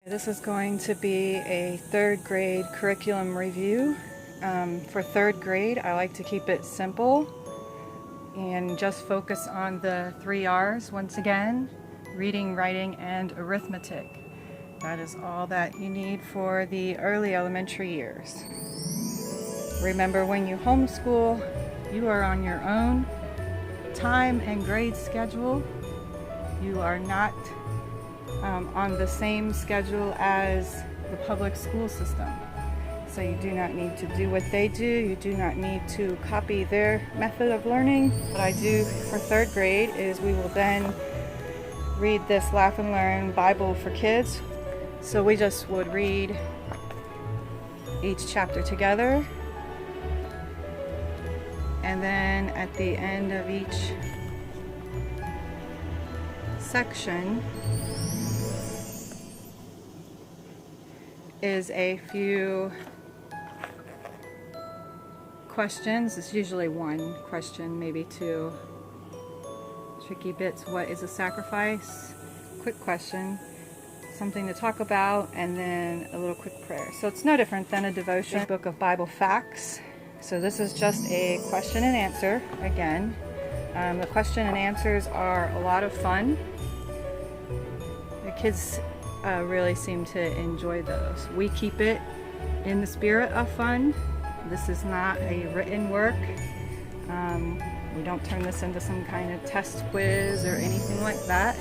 This is going to be a third grade curriculum review. For third grade, I like to keep it simple and just focus on the 3 R's once again: reading, writing, and arithmetic. That is all that you need for the early elementary years. Remember, when you homeschool, you are on your own time and grade schedule. You are not on the same schedule as the public school system. So you do not need to do what they do. You do not need to copy their method of learning. What I do for third grade is we will then read this Laugh and Learn Bible for kids. So we just would read each chapter together, and then at the end of each section is a few questions. It's usually one question, maybe two. Tricky bits: what is a sacrifice? Quick question, something to talk about, and then a little quick prayer. So it's no different than a devotion. Book of Bible facts. So this is just a question and answer again. The question and answers are a lot of fun. The kids really seem to enjoy those. We keep it in the spirit of fun. This is not a written work. We don't turn this into some kind of test quiz or anything like that.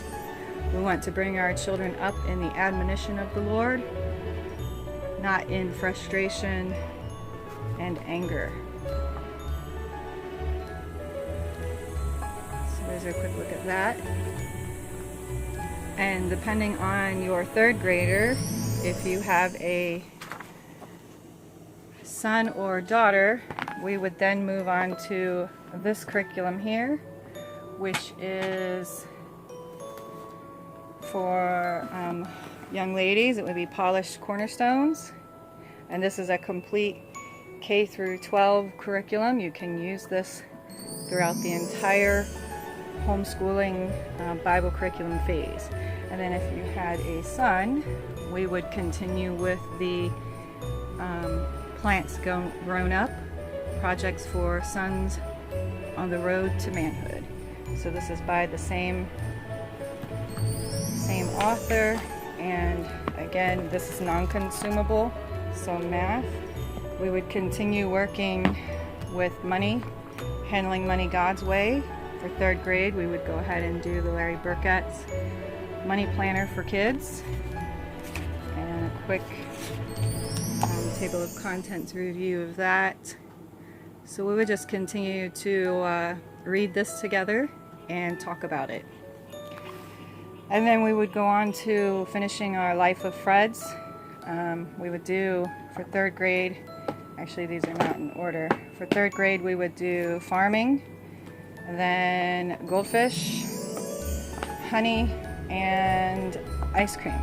We want to bring our children up in the admonition of the Lord, not in frustration and anger. So there's a quick look at that. And depending on your third grader, if you have a son or daughter, we would then move on to this curriculum here, which is for young ladies. It would be Polished Cornerstones. And this is a complete K through 12 curriculum. You can use this throughout the entire homeschooling Bible curriculum phase. And then if you had a son, we would continue with the Plants Grown Up, projects for sons on the road to manhood. So this is by the same author, and again, this is non-consumable. So math, we would continue working with money, handling money God's way. For third grade, we would go ahead and do the Larry Burkett's Money Planner for Kids, and a quick table of contents review of that. So we would just continue to read this together and talk about it. And then we would go on to finishing our Life of Freds. We would do, for third grade, actually these are not in order. For third grade, we would do farming, and then goldfish, honey, and ice cream.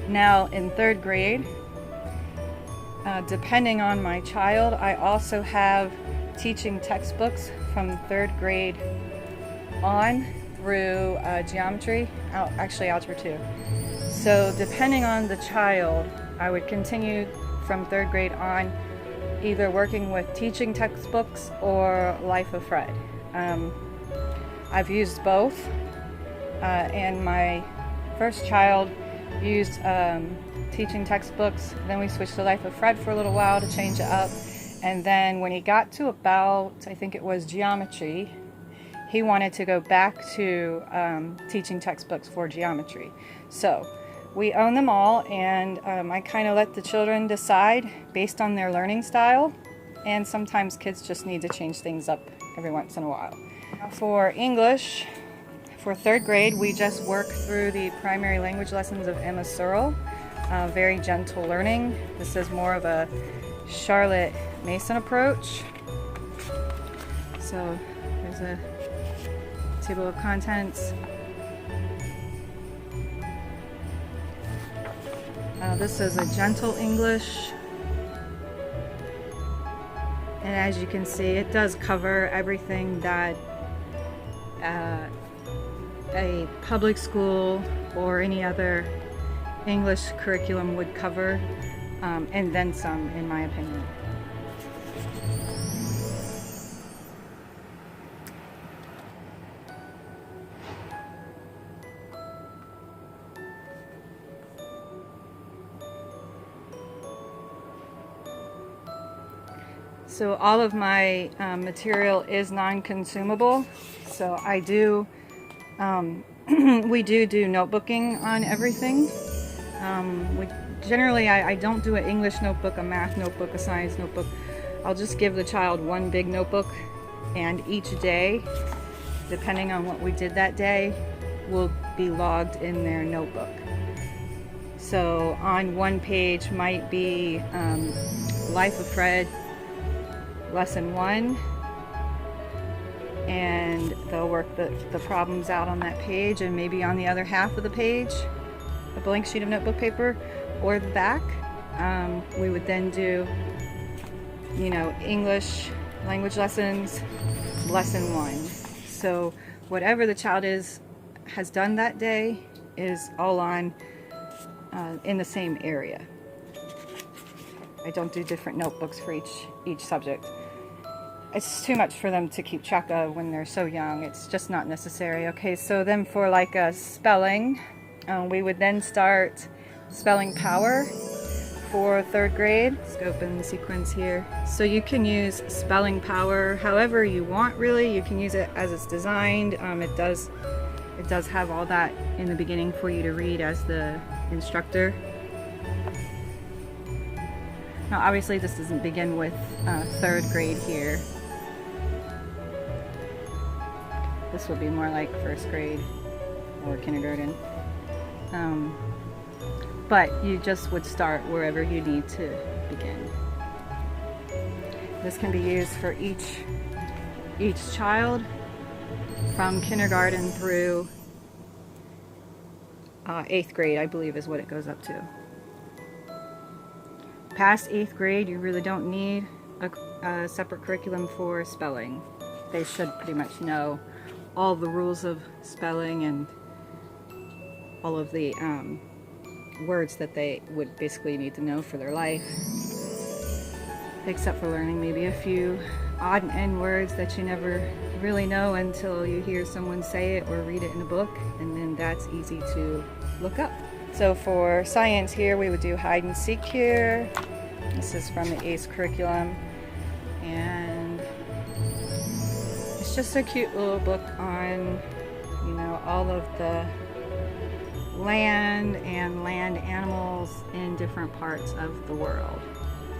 Now in third grade, depending on my child, I also have teaching textbooks from third grade on through geometry, actually algebra 2. So depending on the child, I would continue from third grade on either working with teaching textbooks or Life of Fred. I've used both, and my first child used teaching textbooks. Then we switched to Life of Fred for a little while to change it up. And then when he got to about, I think it was geometry, he wanted to go back to teaching textbooks for geometry. So we own them all, and I kind of let the children decide based on their learning style, and sometimes kids just need to change things up every once in a while. For English, for third grade, we just work through the primary language lessons of Emma Searle. Very gentle learning. This is more of a Charlotte Mason approach. So there's a table of contents. This is a gentle English, and as you can see, it does cover everything that a public school or any other English curriculum would cover, and then some, in my opinion. So all of my material is non-consumable. So I do, we do notebooking on everything. Generally, I don't do an English notebook, a math notebook, a science notebook. I'll just give the child one big notebook, and each day, depending on what we did that day, will be logged in their notebook. So on one page might be Life of Fred, Lesson 1, and they'll work the problems out on that page, and maybe on the other half of the page, a blank sheet of notebook paper, or the back, we would then do, you know, English language lessons, Lesson 1. So whatever the child has done that day is all on in the same area. I don't do different notebooks for each subject. It's too much for them to keep track of when they're so young. It's just not necessary. Okay, so then for like a spelling, we would then start spelling power for 3rd grade. Let's open the sequence here. So you can use spelling power however you want, really. You can use it as it's designed. It does have all that in the beginning for you to read as the instructor. Now obviously this doesn't begin with 3rd grade here. This would be more like 1st grade or kindergarten. But you just would start wherever you need to begin. This can be used for each child from kindergarten through 8th grade, I believe is what it goes up to. Past 8th grade, you really don't need a separate curriculum for spelling. They should pretty much know all the rules of spelling and all of the words that they would basically need to know for their life, except for learning maybe a few odd end words that you never really know until you hear someone say it or read it in a book, and then that's easy to look up. So for science here, we would do hide and seek here. This is from the ACE curriculum, and it's just a cute little book on, you know, all of the land and land animals in different parts of the world.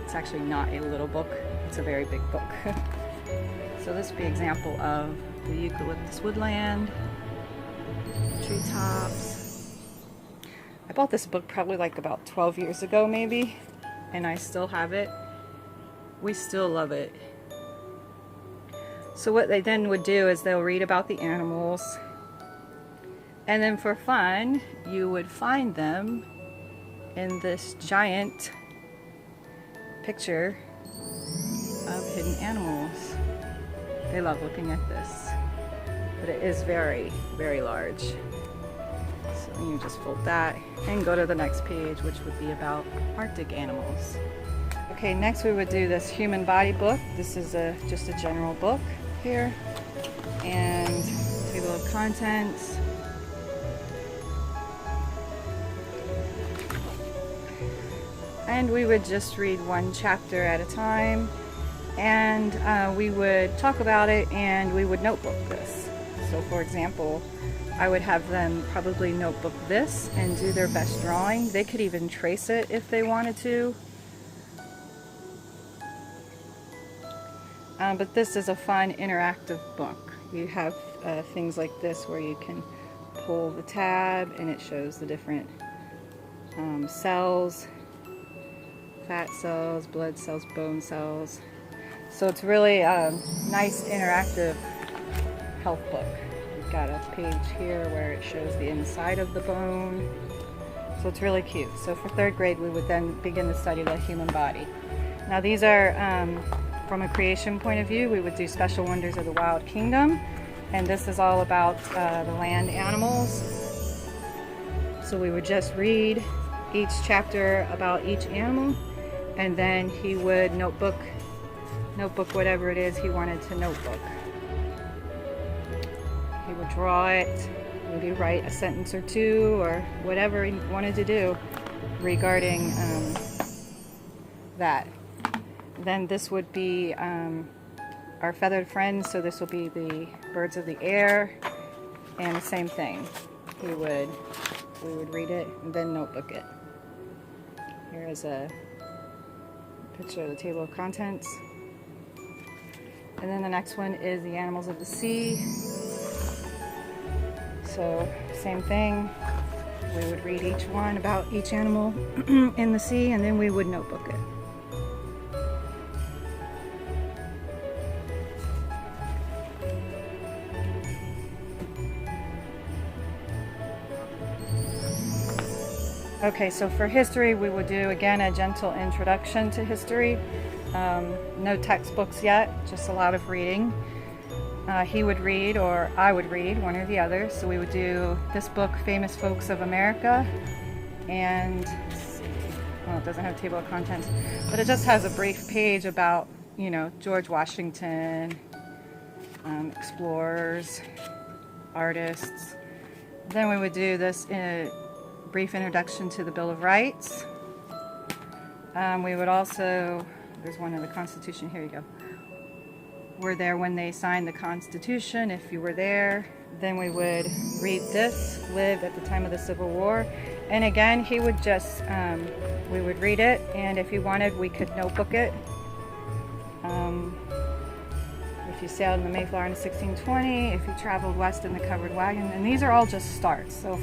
It's actually not a little book, it's a very big book. So this would be an example of the eucalyptus woodland, treetops. I bought this book probably like about 12 years ago maybe, and I still have it. We still love it. So what they then would do is they'll read about the animals, and then for fun, you would find them in this giant picture of hidden animals. They love looking at this, but it is very, very large. So you just fold that and go to the next page, which would be about Arctic animals. Okay, next we would do this human body book. This is just a general book here, and table of contents. And we would just read one chapter at a time, and we would talk about it, and we would notebook this. So for example, I would have them probably notebook this and do their best drawing. They could even trace it if they wanted to. But this is a fun interactive book. You have things like this where you can pull the tab and it shows the different cells, fat cells, blood cells, bone cells. So it's really a nice interactive health book. We've got a page here where it shows the inside of the bone. So it's really cute. So for 3rd grade, we would then begin to study the human body. Now these are, from a creation point of view, we would do Special Wonders of the Wild Kingdom. And this is all about the land animals. So we would just read each chapter about each animal, and then he would notebook whatever it is he wanted to notebook. He would draw it, maybe write a sentence or two or whatever he wanted to do regarding that. Then this would be our feathered friends, so this will be the birds of the air, and the same thing. We would read it and then notebook it. Here is a picture of the table of contents. And then the next one is the animals of the sea. So same thing. We would read each one about each animal in the sea, and then we would notebook it. Okay, so for history, we would do, again, a gentle introduction to history. No textbooks yet, just a lot of reading. He would read, or I would read, one or the other. So we would do this book, Famous Folks of America, and well, it doesn't have a table of contents, but it just has a brief page about, you know, George Washington, explorers, artists. Then we would do this brief introduction to the Bill of Rights. We would also, there's one in the Constitution, here you go. We're there when they signed the Constitution, if you were there. Then we would read this, lived at the time of the Civil War. And again, he would just, we would read it, and if you wanted, we could notebook it. If you sailed in the Mayflower in 1620, if you traveled west in the covered wagon, and these are all just starts. So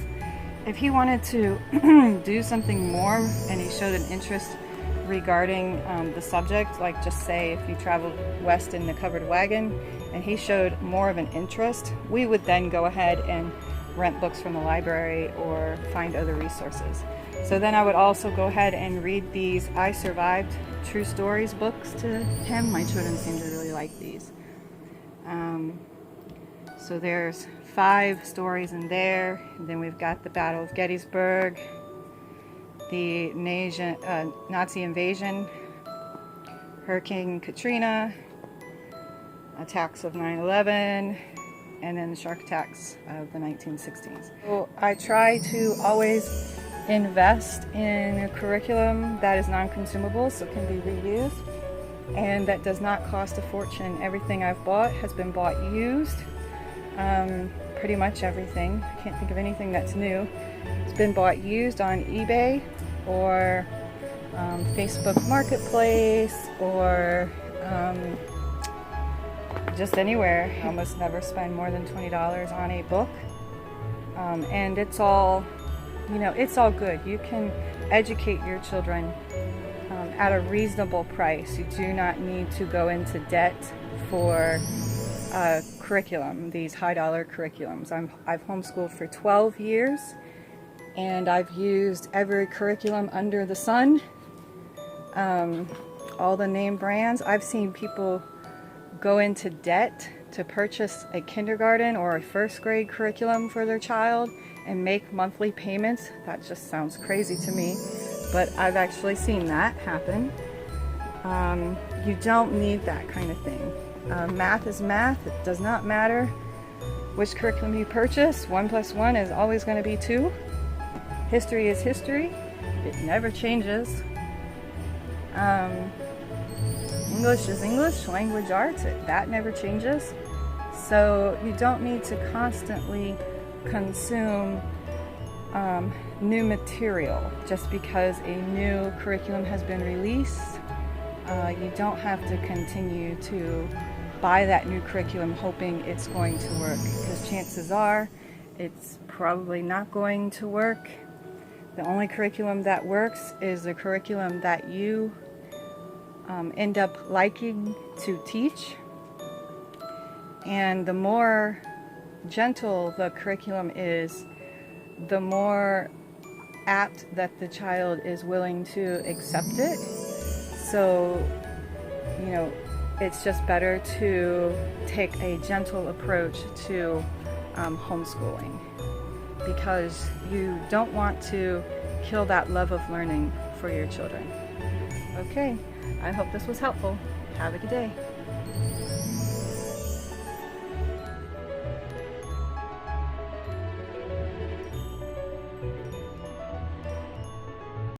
if he wanted to do something more and he showed an interest regarding the subject, like just say if you traveled west in the covered wagon and he showed more of an interest, we would then go ahead and rent books from the library or find other resources. So then I would also go ahead and read these I Survived True Stories books to him. My children seem to really like these. So there's 5 stories in there. And then we've got the Battle of Gettysburg, the Nazi invasion, Hurricane Katrina, attacks of 9/11, and then the shark attacks of the 1960s. So I try to always invest in a curriculum that is non-consumable, so can be reused, and that does not cost a fortune. Everything I've bought has been bought used. Pretty much everything. I can't think of anything that's new. It's been bought used on eBay or Facebook Marketplace or just anywhere. I almost never spend more than $20 on a book, and it's all, you know, it's all good. You can educate your children at a reasonable price. You do not need to go into debt for curriculum, these high-dollar curriculums. I've homeschooled for 12 years, and I've used every curriculum under the sun, all the name brands. I've seen people go into debt to purchase a kindergarten or a first grade curriculum for their child and make monthly payments. That just sounds crazy to me, but I've actually seen that happen. You don't need that kind of thing. Math is math. It does not matter which curriculum you purchase. 1 + 1 is always going to be 2. History is history. It never changes. English is English. Language arts, that never changes. So you don't need to constantly consume new material just because a new curriculum has been released. You don't have to continue to buy that new curriculum hoping it's going to work, because chances are it's probably not going to work. The only curriculum that works is the curriculum that you end up liking to teach. And the more gentle the curriculum is, the more apt that the child is willing to accept it. So, you know, it's just better to take a gentle approach to homeschooling, because you don't want to kill that love of learning for your children. Okay, I hope this was helpful. Have a good day.